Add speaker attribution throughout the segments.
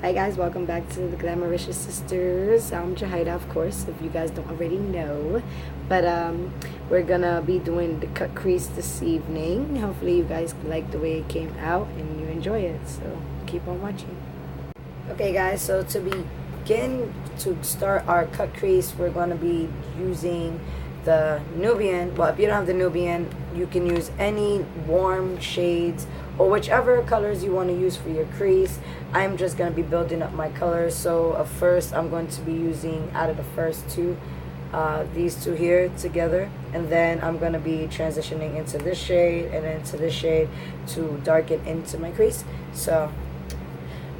Speaker 1: Hi guys, welcome back to the Glamouricious Sisters. I'm Jahida, of course, if you guys don't already know. But we're gonna be doing the cut crease this evening. Hopefully you guys like the way it came out and you enjoy it. So keep on watching. Okay guys, so to begin to start our cut crease, we're gonna be using the Nubian. Well, if you don't have the Nubian, you can use any warm shades or whichever colors you want to use for your crease. I'm just going to be building up my colors. So first I'm going to be using out of the first two, these two here together, and then I'm going to be transitioning into this shade and then to this shade to darken into my crease. So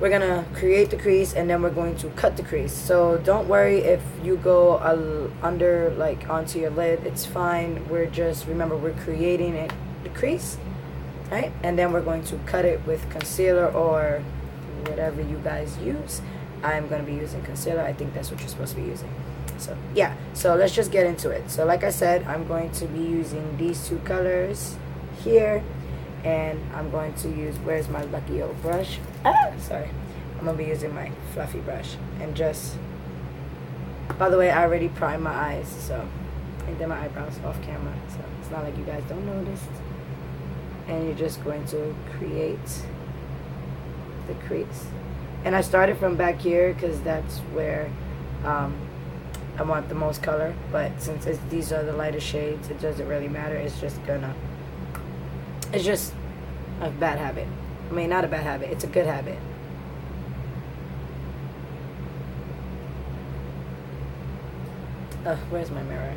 Speaker 1: we're gonna create the crease and then we're going to cut the crease. So don't worry if you go under, like onto your lid, it's fine. We're just, remember, we're creating the crease, right? And then we're going to cut it with concealer or whatever you guys use. I'm gonna be using concealer. I think that's what you're supposed to be using. So yeah, so let's just get into it. So like I said, I'm going to be using these two colors here, and I'm going to use, where's my lucky old brush? Sorry. I'm going to be using my fluffy brush and just, by the way, I already primed my eyes, so I did my eyebrows off camera, so it's not like you guys don't notice. And you're just going to create the crease. And I started from back here because that's where I want the most color, but since these are the lighter shades, it doesn't really matter. It's just a bad habit. I mean, not a bad habit, it's a good habit. Where's my mirror?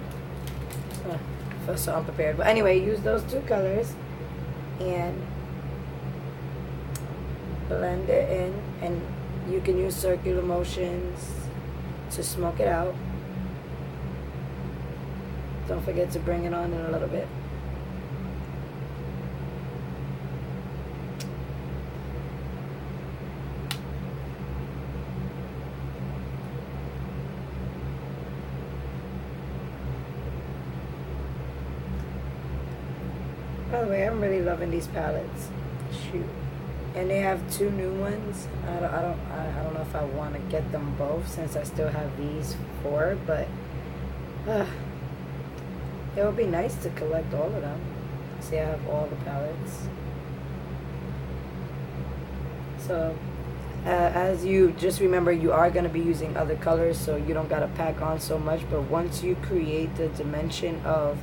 Speaker 1: I feel so unprepared. But anyway, use those two colors and blend it in. And you can use circular motions to smoke it out. Don't forget to bring it on in a little bit. By the way, I'm really loving these palettes. Shoot, and they have two new ones. I don't know if I want to get them both since I still have these four, but it would be nice to collect all of them. See, I have all the palettes. So as you just remember, you are going to be using other colors, so you don't got to pack on so much. But once you create the dimension of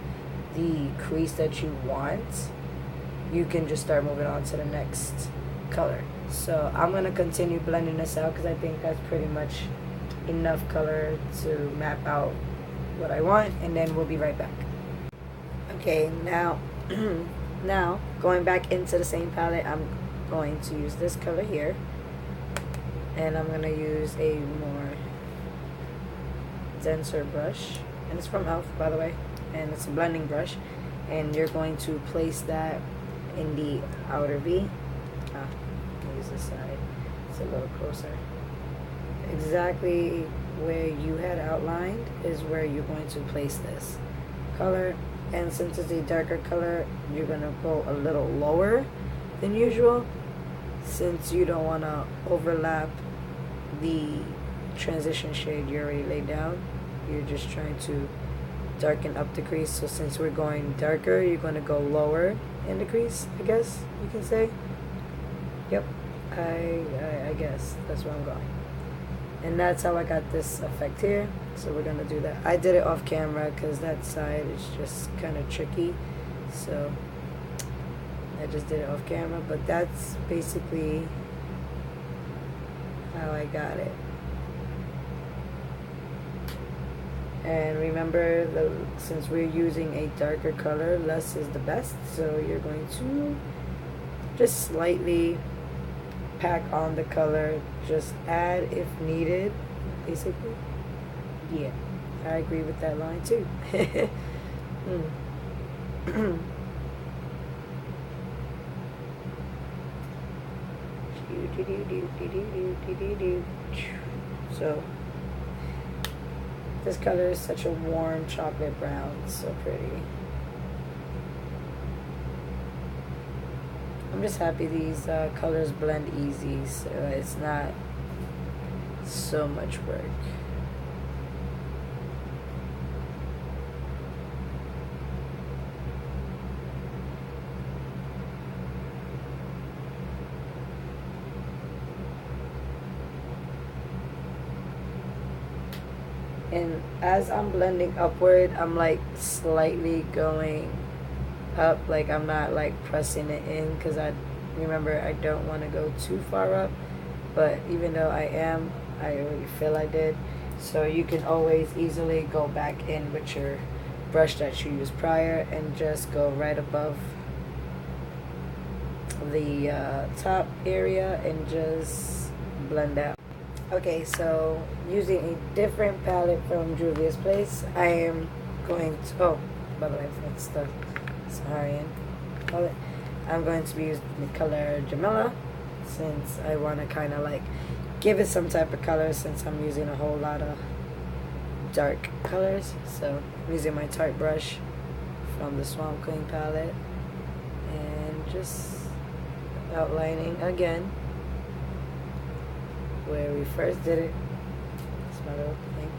Speaker 1: the crease that you want, you can just start moving on to the next color. So I'm going to continue blending this out because I think that's pretty much enough color to map out what I want, and then we'll be right back. Okay, now now going back into the same palette, I'm going to use this color here, and I'm going to use a more denser brush, and it's from e.l.f., by the way, and it's a blending brush, and you're going to place that in the outer V. Use this side, it's a little closer. Exactly where you had outlined is where you're going to place this color, and since it's a darker color, you're going to go a little lower than usual since you don't want to overlap the transition shade you already laid down. You're just trying to darken up the crease. So since we're going darker, you're going to go lower in the crease, I guess you can say. Yep, I guess that's where I'm going. And that's how I got this effect here. So we're going to do that. I did it off camera because that side is just kind of tricky, so I just did it off camera, but that's basically how I got it. And remember, since we're using a darker color, less is the best. So you're going to just slightly pack on the color, just add if needed, basically. Yeah, I agree with that line too. So this color is such a warm chocolate brown. It's so pretty. I'm just happy these colors blend easy, so it's not So much work. And as I'm blending upward, I'm like slightly going up, like I'm not like pressing it in, because I remember I don't want to go too far up, but even though I am, I already feel I did. So you can always easily go back in with your brush that you used prior and just go right above the top area and just blend out. Okay, so using a different palette from Juvia's Place, I am going to, oh, by the way, that's the Saharian palette. I'm going to be using the color Jamila, since I want to kind of like give it some type of color, since I'm using a whole lot of dark colors. So I'm using my Tarte brush from the Swamp Queen palette and just outlining again where we first did it. It's my little thing.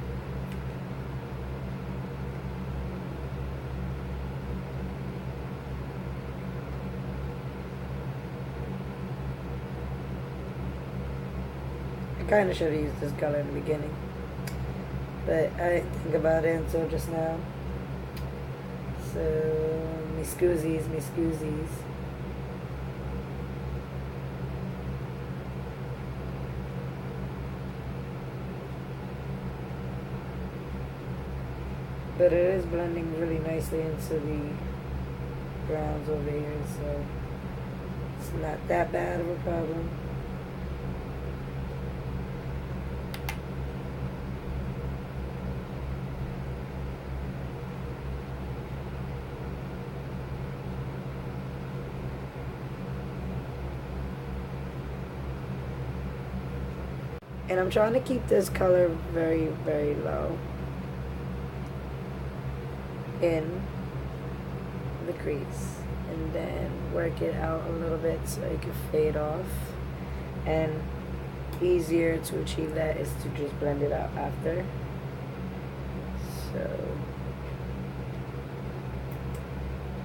Speaker 1: I kind of should have used this color in the beginning, but I didn't think about it until just now. So, me scusies, me scusies. But it is blending really nicely into the browns over here, so it's not that bad of a problem. And I'm trying to keep this color very, very low in the crease, and then work it out a little bit so it can fade off. And easier to achieve that is to just blend it out after. So,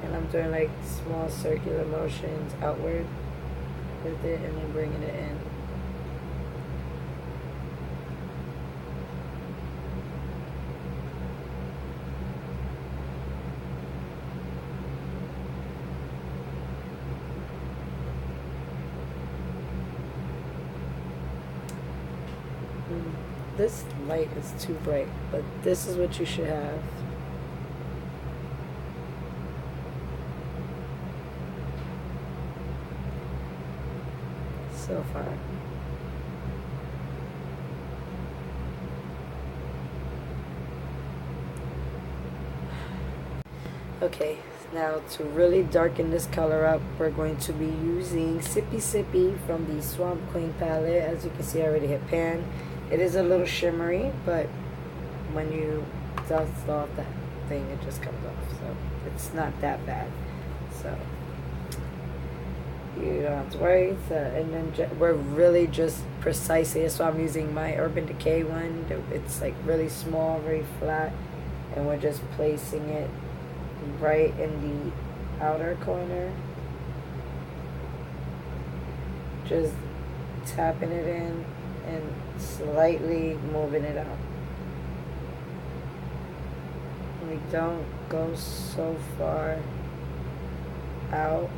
Speaker 1: and I'm doing like small circular motions outward with it and then bringing it in. This light is too bright, but this is what you should have. So far. Okay, now to really darken this color up, we're going to be using Sippy Sippy from the Swamp Queen palette. As you can see, I already hit pan. It is a little shimmery, but when you dust off that thing, it just comes off. So it's not that bad. So you don't have to worry. So, and then we're really just precisely, so I'm using my Urban Decay one. It's like really small, very flat, and we're just placing it right in the outer corner. Just tapping it in and slightly moving it out. We don't go so far out,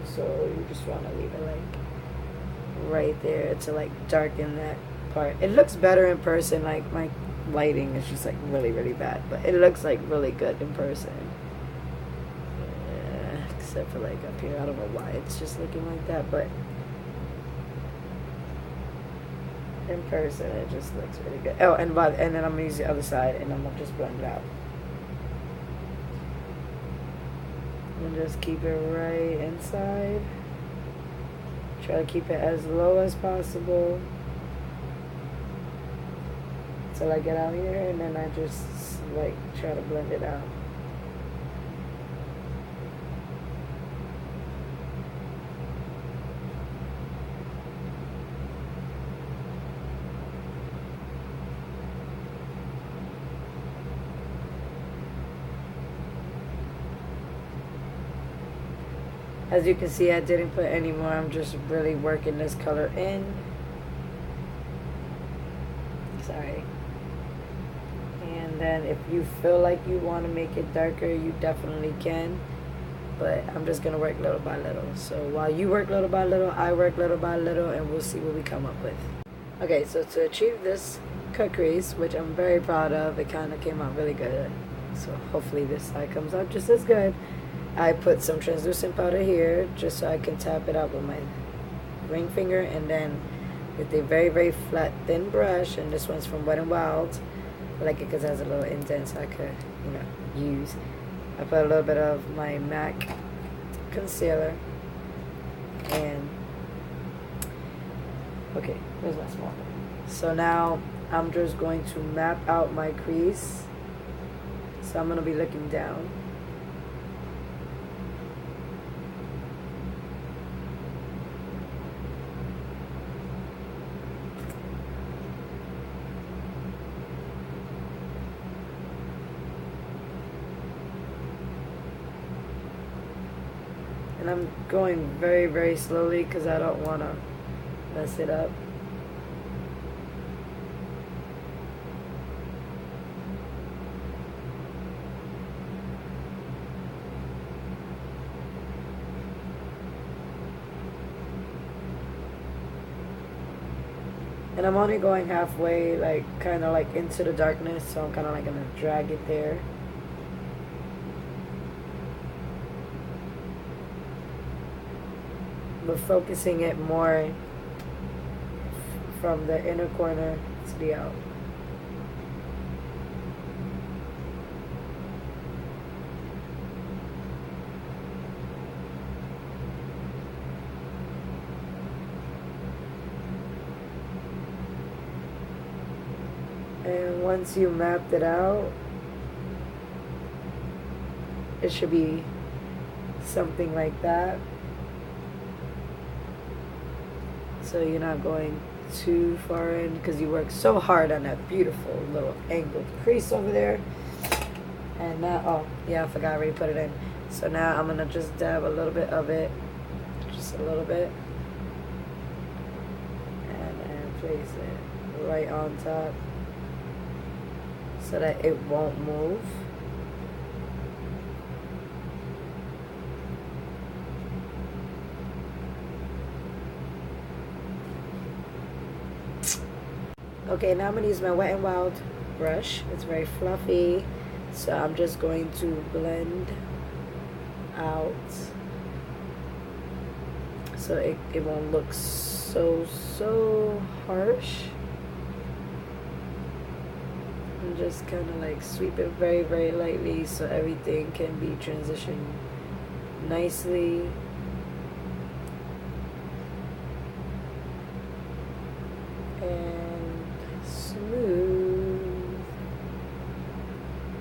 Speaker 1: so you just want to leave it like right there to like darken that part. It looks better in person. Like my lighting is just like really, really bad, but it looks like really good in person. Yeah, except for like up here, I don't know why it's just looking like that, but in person it just looks really good. Oh, and then I'm gonna use the other side and I'm gonna just blend it out and just keep it right inside. Try to keep it as low as possible till I get out here, and then I just like try to blend it out. As you can see, I didn't put any more. I'm just really working this color in. Sorry. And then if you feel like you want to make it darker, you definitely can. But I'm just going to work little by little. So while you work little by little, I work little by little, and we'll see what we come up with. Okay, so to achieve this cut crease, which I'm very proud of, it kind of came out really good. So hopefully this side comes out just as good. I put some translucent powder here just so I can tap it out with my ring finger, and then with a very, very flat, thin brush, and this one's from Wet n Wild. I like it because it has a little indent so I could, use. I put a little bit of my MAC concealer, and okay, where's my small one? So now I'm just going to map out my crease. So I'm going to be looking down. And I'm going very, very slowly because I don't want to mess it up. And I'm only going halfway, like kind of like into the darkness, so I'm kind of like going to drag it there. But focusing it more from the inner corner to the out. And once you mapped it out, it should be something like that. So you're not going too far in because you work so hard on that beautiful little angled crease over there. And now, oh yeah, I forgot I already put it in. So now I'm gonna just dab a little bit of it, just a little bit, and then place it right on top so that it won't move. Okay, now I'm going to use my Wet n Wild brush. It's very fluffy, so I'm just going to blend out so it won't look so harsh. And just kind of like sweep it very, very lightly so everything can be transitioned nicely. And smooth.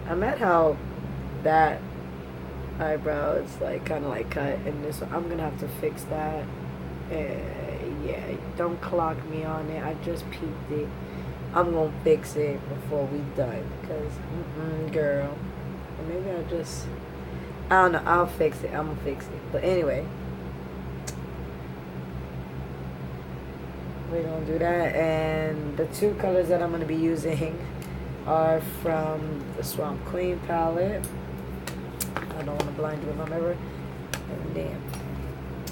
Speaker 1: I'm at how that eyebrow is like kind of like cut, and this one, I'm gonna have to fix that. Yeah, don't clock me on it. I just peeped it. I'm gonna fix it before we done, because girl, or maybe I don't know. I'll fix it. I'm gonna fix it. But anyway, we're gonna do that. And the two colors that I'm gonna be using are from the Swamp Queen palette. I don't want to blind you with my mirror. And damn.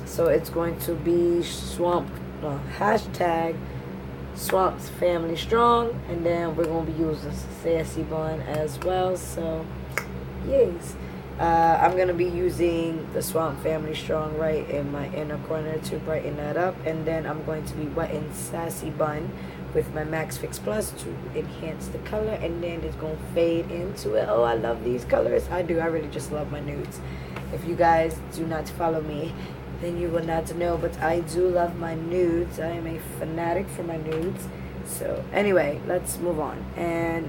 Speaker 1: So it's going to be hashtag Swamp's Family Strong, and then we're gonna be using Sassy Bun as well. So yes, I'm gonna be using the Swamp Family Strong right in my inner corner to brighten that up, and then I'm going to be wetting Sassy Bun with my Max Fix Plus to enhance the color, and then it's gonna fade into it. Oh, I love these colors. I do. I really just love my nudes. If you guys do not follow me, then you will not know, but I do love my nudes. I am a fanatic for my nudes. So anyway, let's move on. And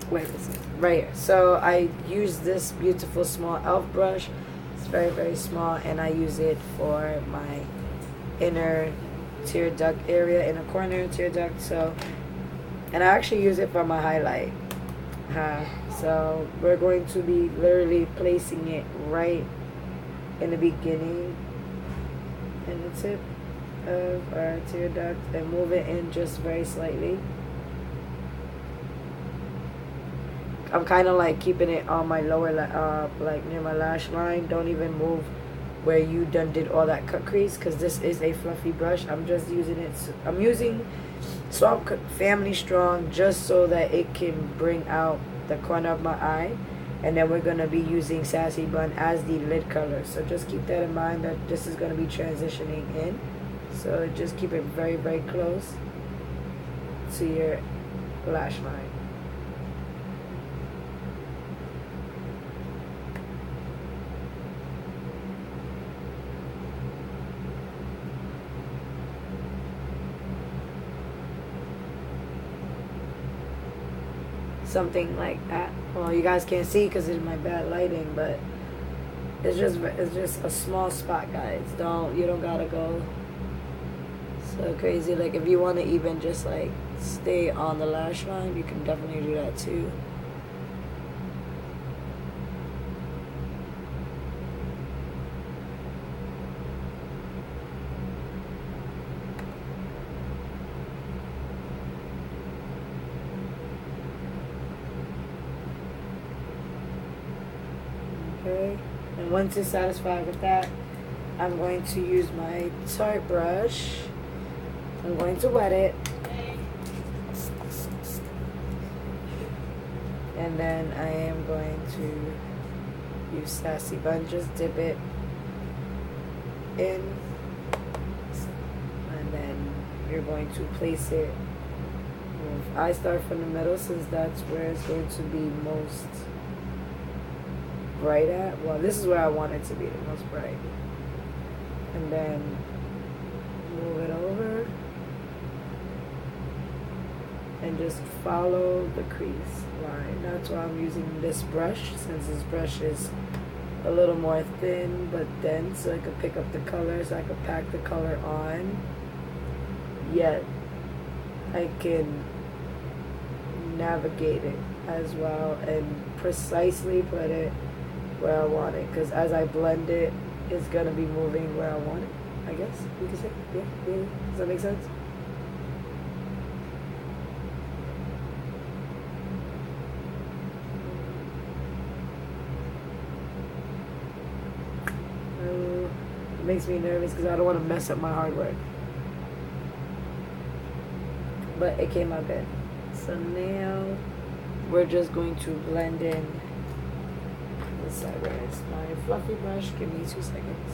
Speaker 1: where is it? Right here. So I use this beautiful small elf brush. It's very, very small, and I use it for my inner tear duct area, inner corner tear duct. So, and I actually use it for my highlight. So we're going to be literally placing it right in the beginning and the tip of our tear duct and move it in just very slightly. I'm kind of like keeping it on my lower, like near my lash line. Don't even move where you done did all that cut crease, because this is a fluffy brush. I'm just using it. I'm using Swamp Family Strong just so that it can bring out the corner of my eye. And then we're going to be using Sassy Bun as the lid color. So just keep that in mind that this is going to be transitioning in. So just keep it very, very close to your lash line. Something like that. Well, you guys can't see because it's my bad lighting, but it's just a small spot, guys. You don't gotta go so crazy. Like if you want to even just like stay on the lash line, you can definitely do that too. Okay, and once you're satisfied with that, I'm going to use my Tarte brush. I'm going to wet it, and then I am going to use Sassy Bun. Just dip it in, and then you're going to place it. I start from the middle since that's where it's going to be most bright at. Well, this is where I want it to be the most bright. And then move it over and just follow the crease line. That's why I'm using this brush, since this brush is a little more thin but dense, so I could pick up the color, so I could pack the color on, yet I can navigate it as well and precisely put it where I want it, because as I blend it, it's gonna be moving where I want it, I guess you could say. Yeah. Does that make sense? It makes me nervous because I don't want to mess up my hard work, but it came out good. So now we're just going to blend in this side. Where is my fluffy brush? Give me 2 seconds.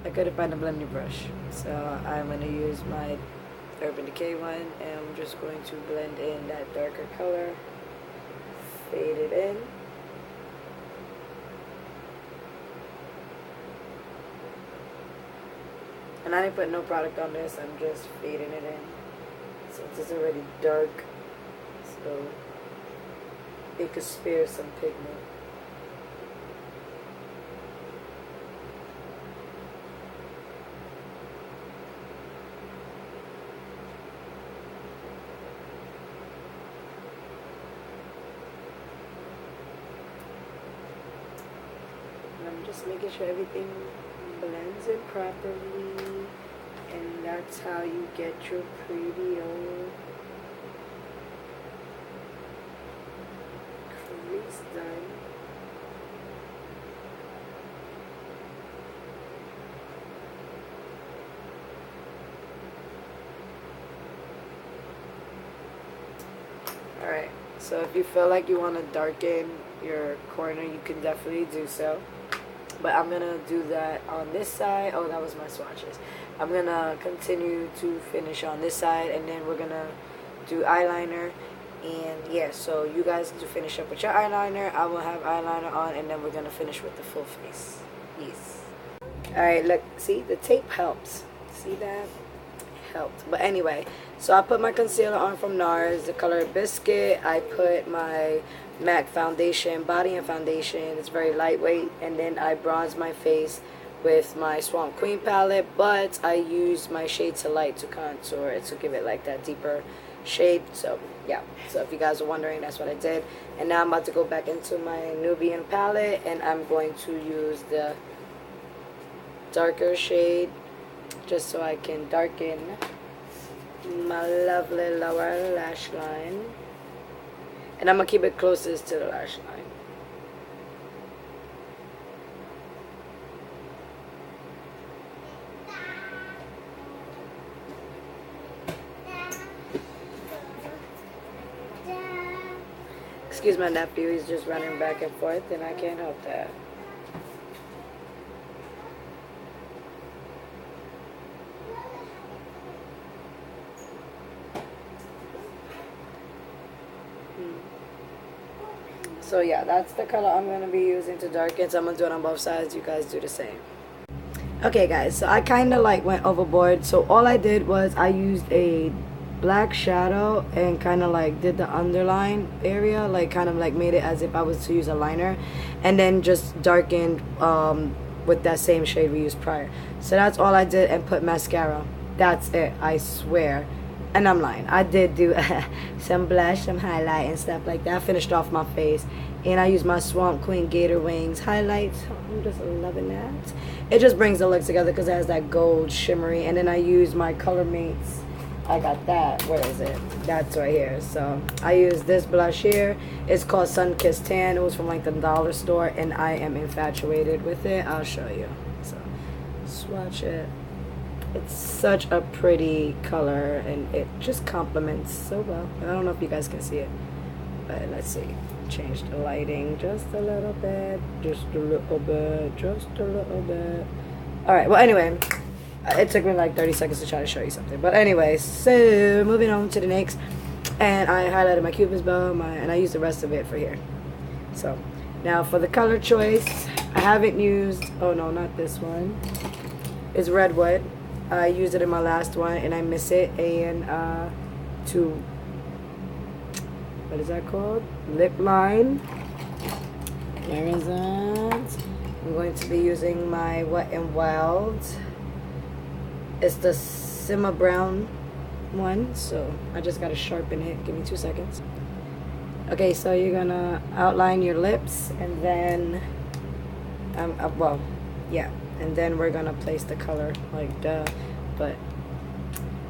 Speaker 1: I couldn't find a blending brush, so I'm going to use my Urban Decay one, and I'm just going to blend in that darker color, fade it in. And I didn't put no product on this, I'm just fading it in since it's already dark, so it could spare some pigment. And I'm just making sure everything blends in properly, and that's how you get your pretty old crease done. Alright, so if you feel like you want to darken your corner, you can definitely do so. But I'm going to do that on this side. Oh, that was my swatches. I'm going to continue to finish on this side, and then we're going to do eyeliner. And yeah, so you guys need to finish up with your eyeliner. I will have eyeliner on, and then we're going to finish with the full face. Yes. Alright, look. See, the tape helps. See that? Helped. But anyway, so I put my concealer on from NARS, the color Biscuit. I put my MAC foundation, body and foundation. It's very lightweight. And then I bronze my face with my Swamp Queen palette, but I use my Shade to Light to contour it, to give it like that deeper shade. So yeah, so if you guys are wondering, that's what I did. And now I'm about to go back into my Nubian palette, and I'm going to use the darker shade just so I can darken my lovely lower lash line. And I'm going to keep it closest to the lash line. Excuse my nephew, he's just running back and forth and I can't help that. So yeah, that's the color I'm going to be using to darken. So I'm going to do it on both sides. You guys do the same. Okay guys, so I kind of like went overboard. So all I did was I used a black shadow and kind of like did the underline area, like kind of like made it as if I was to use a liner, and then just darkened with that same shade we used prior. So that's all I did, and put mascara. That's it, I swear. And I'm lying, I did do some blush, some highlight and stuff like that. I finished off my face and I used my Swamp Queen Gator Wings highlights. I'm just loving that. It just brings the look together because it has that gold shimmery. And then I used my Color Mates. I got that. Where is it? That's right here. So I used this blush here. It's called Sun Kissed Tan. It was from like the dollar store and I am infatuated with it. I'll show you. So swatch it. It's such a pretty color and it just complements so well. I don't know if you guys can see it, but let's see. Change the lighting just a little bit, just a little bit, just a little bit. Alright, well anyway, it took me like 30 seconds to try to show you something. But anyway, so moving on to the next. And I highlighted my Cupid's bow and I used the rest of it for here. So now for the color choice, I haven't used, oh no, not this one. It's Redwood. I used it in my last one and I miss it. And to, what is that called? Lip line. Where is that? I'm going to be using my Wet n Wild. It's the Simma Brown one, so I just gotta sharpen it. Give me 2 seconds. Okay, so you're gonna outline your lips and then, well, yeah. And then we're gonna place the color like duh, but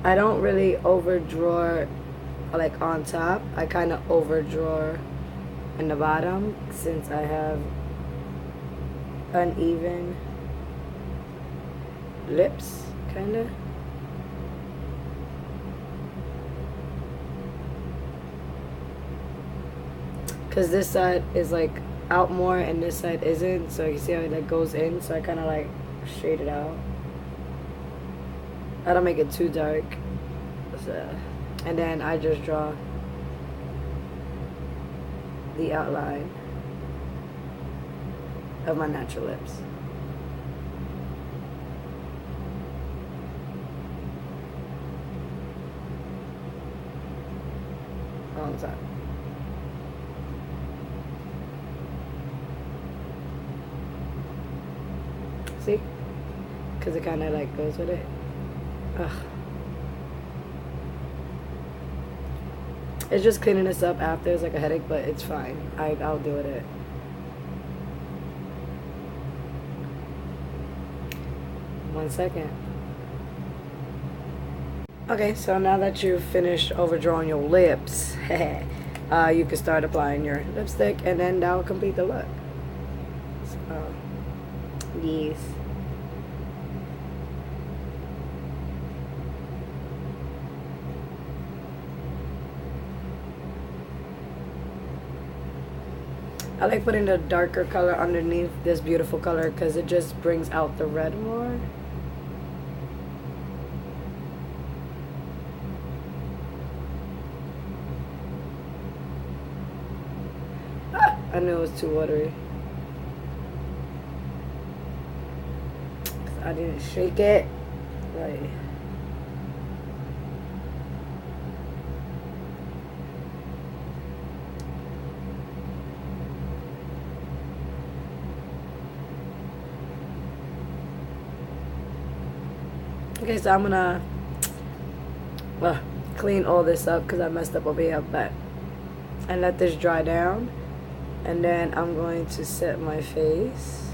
Speaker 1: I don't really overdraw like on top. I kind of overdraw in the bottom since I have uneven lips, kind of. Because this side is like out more and this side isn't, so you see how it like goes in, so I kind of like shade it out. I don't make it too dark, so, and then I just draw the outline of my natural lips. On top. See? Because it kind of like goes with it. Ugh. It's just cleaning this up after. It's like a headache, but it's fine. I'll deal with it. One second. Okay, so now that you've finished overdrawing your lips, you can start applying your lipstick and then that'll complete the look. So, yes. I like putting the darker color underneath this beautiful color because it just brings out the red more. Ah, I knew it was too watery. I didn't shake it. Right. Okay, so I'm gonna clean all this up because I messed up over here, but and let this dry down, and then I'm going to set my face.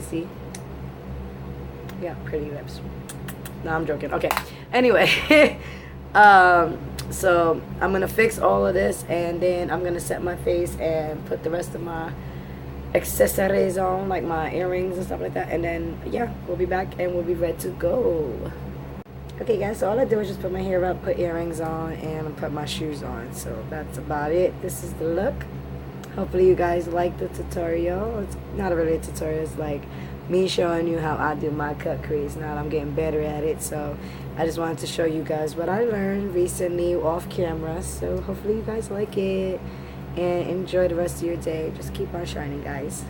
Speaker 1: me see. Yeah, pretty lips. No, I'm joking. Okay. Anyway, so I'm gonna fix all of this, and then I'm gonna set my face and put the rest of my accessories on, like my earrings and stuff like that, and then yeah, we'll be back and we'll be ready to go. Okay guys, so all I do is just put my hair up, put earrings on, and put my shoes on. So that's about it. This is the look. Hopefully you guys like the tutorial. It's not really a tutorial, it's like me showing you how I do my cut crease. Now I'm getting better at it, so I just wanted to show you guys what I learned recently off camera. So hopefully you guys like it and enjoy the rest of your day. Just keep on shining, guys.